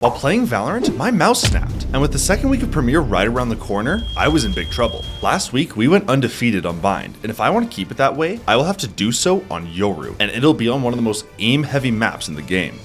While playing Valorant, my mouse snapped, and with the second week of Premiere right around the corner, I was in big trouble. Last week, we went undefeated on Bind, and if I want to keep it that way, I will have to do so on Lroh, and it'll be on one of the most aim-heavy maps in the game.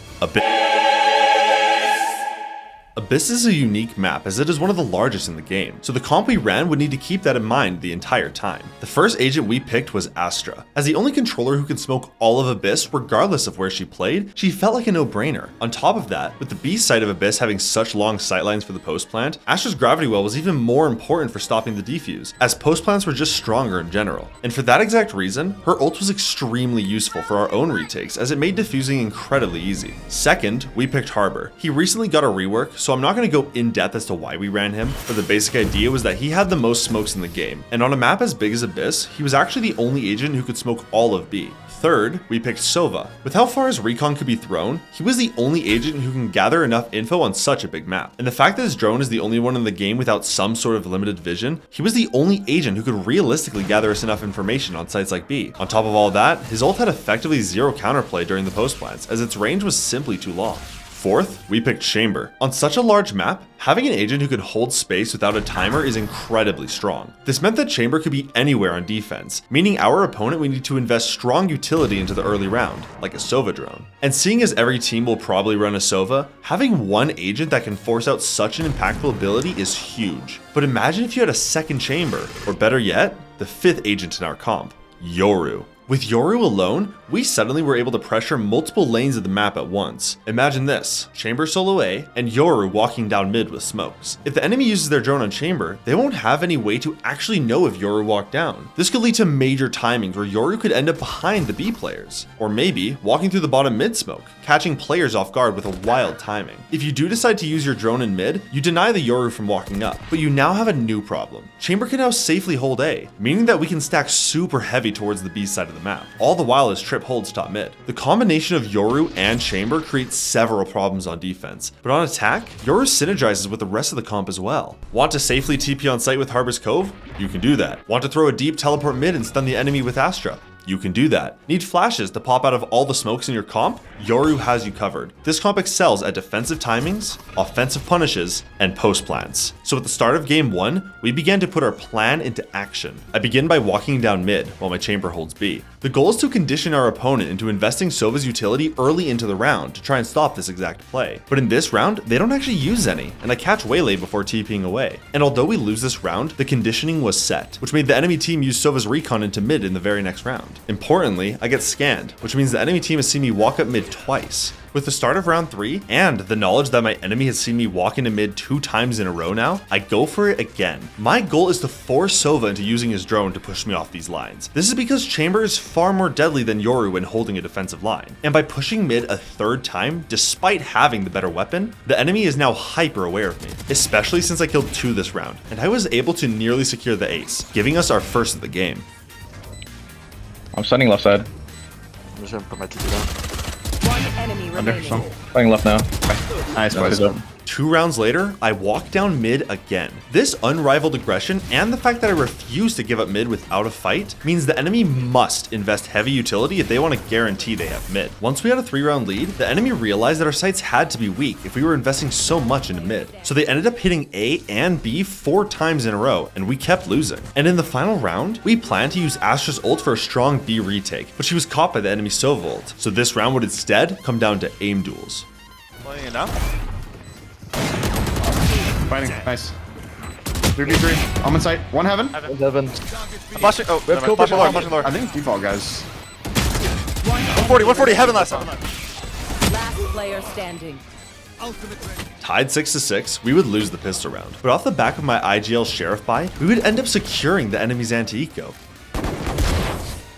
Abyss is a unique map as it is one of the largest in the game, so the comp we ran would need to keep that in mind the entire time. The first agent we picked was Astra. As the only controller who can smoke all of Abyss regardless of where she played, she felt like a no-brainer. On top of that, with the B side of Abyss having such long sightlines for the post plant, Astra's gravity well was even more important for stopping the defuse, as post plants were just stronger in general. And for that exact reason, her ult was extremely useful for our own retakes as it made defusing incredibly easy. Second, we picked Harbor. He recently got a rework, so I'm not going to go in depth as to why we ran him, but the basic idea was that he had the most smokes in the game, and on a map as big as Abyss, he was actually the only agent who could smoke all of B. Third, we picked Sova. With how far his recon could be thrown, he was the only agent who can gather enough info on such a big map. And the fact that his drone is the only one in the game without some sort of limited vision, he was the only agent who could realistically gather us enough information on sites like B. On top of all that, his ult had effectively zero counterplay during the post plants, as its range was simply too long. Fourth, we picked Chamber. On such a large map, having an agent who could hold space without a timer is incredibly strong. This meant that Chamber could be anywhere on defense, meaning our opponent would need to invest strong utility into the early round, like a Sova drone. And seeing as every team will probably run a Sova, having one agent that can force out such an impactful ability is huge. But imagine if you had a second Chamber, or better yet, the fifth agent in our comp, Lroh. With Lroh alone, we suddenly were able to pressure multiple lanes of the map at once. Imagine this, Chamber solo A, and Lroh walking down mid with smokes. If the enemy uses their drone on Chamber, they won't have any way to actually know if Lroh walked down. This could lead to major timings where Lroh could end up behind the B players, or maybe walking through the bottom mid smoke, catching players off guard with a wild timing. If you do decide to use your drone in mid, you deny the Lroh from walking up, but you now have a new problem. Chamber can now safely hold A, meaning that we can stack super heavy towards the B side of the map, all the while his trip holds top mid. The combination of Lroh and Chamber creates several problems on defense, but on attack, Lroh synergizes with the rest of the comp as well. Want to safely TP on site with Harbor's Cove? You can do that. Want to throw a deep teleport mid and stun the enemy with Astra? You can do that. Need flashes to pop out of all the smokes in your comp? Lroh has you covered. This comp excels at defensive timings, offensive punishes, and post plants. So at the start of game 1, we began to put our plan into action. I begin by walking down mid while my Chamber holds B. The goal is to condition our opponent into investing Sova's utility early into the round to try and stop this exact play. But in this round, they don't actually use any, and I catch Waylay before TPing away. And although we lose this round, the conditioning was set, which made the enemy team use Sova's recon into mid in the very next round. Importantly, I get scanned, which means the enemy team has seen me walk up mid twice. With the start of round 3, and the knowledge that my enemy has seen me walk into mid 2 times in a row now, I go for it again. My goal is to force Sova into using his drone to push me off these lines. This is because Chamber is far more deadly than Lroh when holding a defensive line. And by pushing mid a third time, despite having the better weapon, the enemy is now hyper aware of me, especially since I killed 2 this round, and I was able to nearly secure the ace, giving us our first of the game. I'm standing left side. I'm just gonna put my TP down. One enemy remaining. Playing left now. Nice, boys. 2 rounds later, I walk down mid again. This unrivaled aggression and the fact that I refuse to give up mid without a fight means the enemy must invest heavy utility if they want to guarantee they have mid. Once we had a 3-round lead, the enemy realized that our sites had to be weak if we were investing so much into mid. So they ended up hitting A and B 4 times in a row, and we kept losing. And in the final round, we planned to use Astra's ult for a strong B retake, but she was caught by the enemy Sova ult. So this round would instead come down to aim duels. Playing it now? Fighting, nice. 3v3, I'm in sight. 1 heaven. Heaven. I'm flashing. Oh, We have never mind. Flashing lower, flashing lower. I think default, guys. 140, heaven last time. Last player standing. Tied 6-6, we would lose the pistol round. But off the back of my IGL Sheriff buy, we would end up securing the enemy's anti-eco.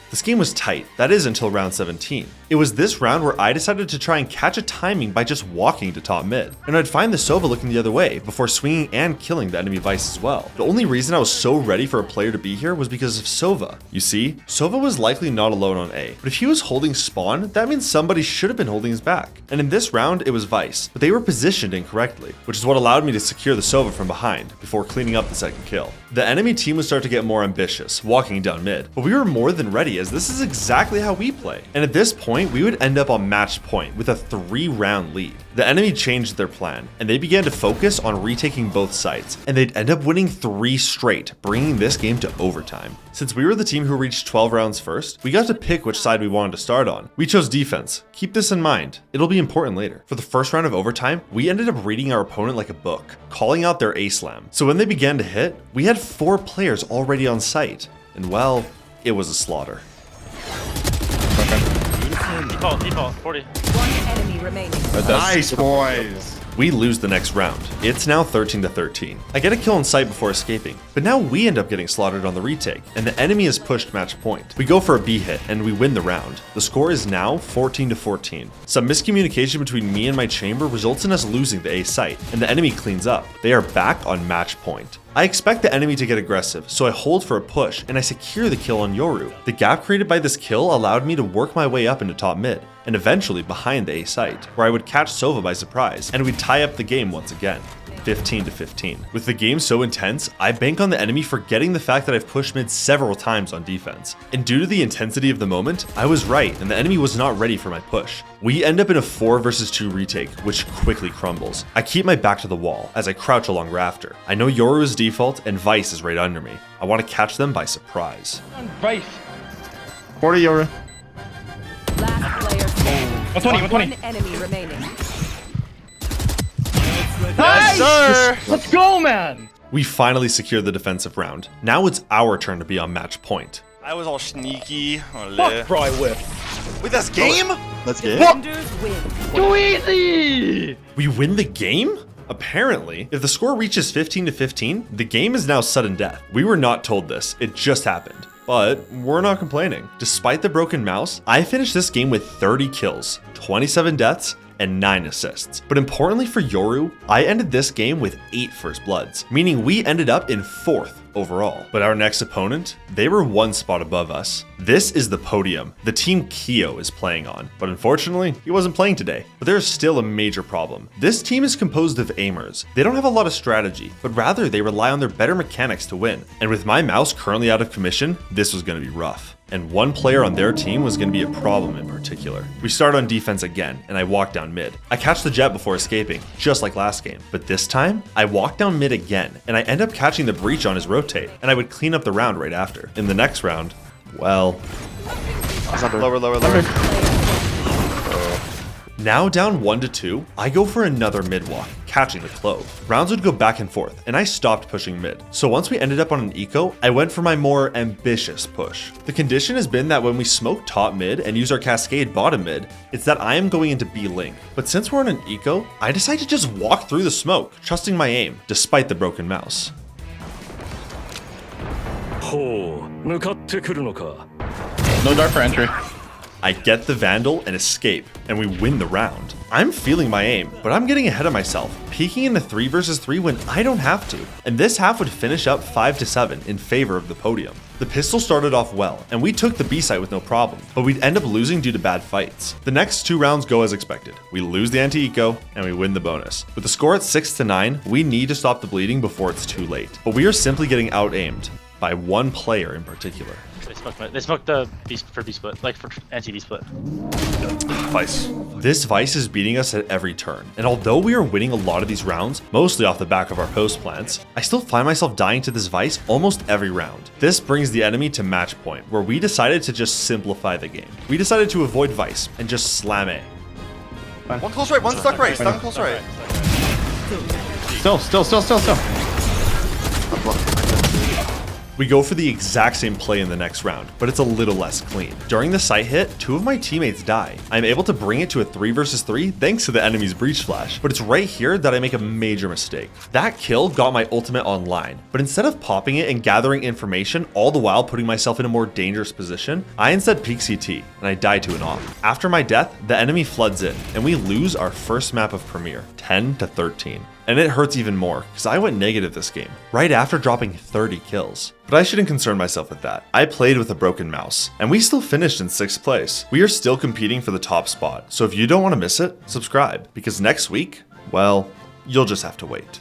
This game was tight, that is until round 17. It was this round where I decided to try and catch a timing by just walking to top mid, and I'd find the Sova looking the other way before swinging and killing the enemy Vice as well. The only reason I was so ready for a player to be here was because of Sova. You see, Sova was likely not alone on A, but if he was holding spawn, that means somebody should have been holding his back. And in this round, it was Vice, but they were positioned incorrectly, which is what allowed me to secure the Sova from behind before cleaning up the second kill. The enemy team would start to get more ambitious, walking down mid, but we were more than ready as because this is exactly how we play. And at this point, we would end up on match point with a 3-round lead. The enemy changed their plan, and they began to focus on retaking both sites, and they'd end up winning 3 straight, bringing this game to overtime. Since we were the team who reached 12 rounds first, we got to pick which side we wanted to start on. We chose defense. Keep this in mind. It'll be important later. For the first round of overtime, we ended up reading our opponent like a book, calling out their A-slam. So when they began to hit, we had 4 players already on site. And well, it was a slaughter. Default, 40. One enemy remaining. Nice, boys. We lose the next round. It's now 13-13. I get a kill on site before escaping, but now we end up getting slaughtered on the retake, and the enemy is pushed match point. We go for a B hit, and we win the round. The score is now 14-14. Some miscommunication between me and my chamber results in us losing the A site, and the enemy cleans up. They are back on match point. I expect the enemy to get aggressive, so I hold for a push, and I secure the kill on Yoru. The gap created by this kill allowed me to work my way up into top mid, and eventually behind the A site, where I would catch Sova by surprise, and we'd tie up the game once again. 15-15. With the game so intense, I bank on the enemy forgetting the fact that I've pushed mid several times on defense. And due to the intensity of the moment, I was right and the enemy was not ready for my push. We end up in a 4 versus 2 retake, which quickly crumbles. I keep my back to the wall as I crouch along rafter. I know Yoru is default and Vice is right under me. I want to catch them by surprise. Vice. 40 Yoru. Last player standing. 120, 120. One enemy remaining. Yes, sir. Let's go, man. We finally secure the defensive round. Now it's our turn to be on match point. I was all sneaky. Fuck, bro, I whiffed. Wait, that's game? Let's get it. Defenders win. Too easy. We win the game? Apparently, if the score reaches 15-15, the game is now sudden death. We were not told this, it just happened. But we're not complaining. Despite the broken mouse, I finished this game with 30 kills, 27 deaths, and 9 assists. But importantly for Yoru, I ended this game with 8 first bloods, meaning we ended up in 4th overall. But our next opponent, they were 1 spot above us. This is the podium the team Kyo is playing on, but unfortunately, he wasn't playing today. But there's still a major problem. This team is composed of aimers. They don't have a lot of strategy, but rather they rely on their better mechanics to win. And with my mouse currently out of commission, this was going to be rough. And one player on their team was going to be a problem in particular. We start on defense again, and I walk down mid. I catch the jet before escaping, just like last game. But this time, I walk down mid again, and I end up catching the breach on his rotate, and I would clean up the round right after. In the next round, well... Lower. Now down 1-2, I go for another mid walk, catching the clove. Rounds would go back and forth, and I stopped pushing mid. So once we ended up on an eco, I went for my more ambitious push. The condition has been that when we smoke top mid and use our cascade bottom mid, it's that I am going into B link. But since we're on an eco, I decide to just walk through the smoke, trusting my aim, despite the broken mouse. No dart for entry. I get the Vandal and escape, and we win the round. I'm feeling my aim, but I'm getting ahead of myself, peeking in the 3 versus 3 when I don't have to. And this half would finish up 5-7 in favor of the podium. The pistol started off well, and we took the B site with no problem, but we'd end up losing due to bad fights. The next 2 rounds go as expected. We lose the anti-eco, and we win the bonus. With the score at 6-9, we need to stop the bleeding before it's too late. But we are simply getting out-aimed by one player in particular. They smoked the B for B split, like for anti-B split. Vice. This Vice is beating us at every turn, and although we are winning a lot of these rounds, mostly off the back of our post plants, I still find myself dying to this Vice almost every round. This brings the enemy to match point, where we decided to just simplify the game. We decided to avoid Vice and just slam A. One close right, one stuck right, stuck close right. Still. We go for the exact same play in the next round, but it's a little less clean. During the site hit, 2 of my teammates die. I'm able to bring it to a 3 versus 3 thanks to the enemy's breach flash, but it's right here that I make a major mistake. That kill got my ultimate online, but instead of popping it and gathering information, all the while putting myself in a more dangerous position, I instead peek CT, and I die to an off. After my death, the enemy floods in, and we lose our first map of Premier, 10-13. And it hurts even more, because I went negative this game, right after dropping 30 kills. But I shouldn't concern myself with that. I played with a broken mouse, and we still finished in 6th place. We are still competing for the top spot, so if you don't want to miss it, subscribe, because next week, well, you'll just have to wait.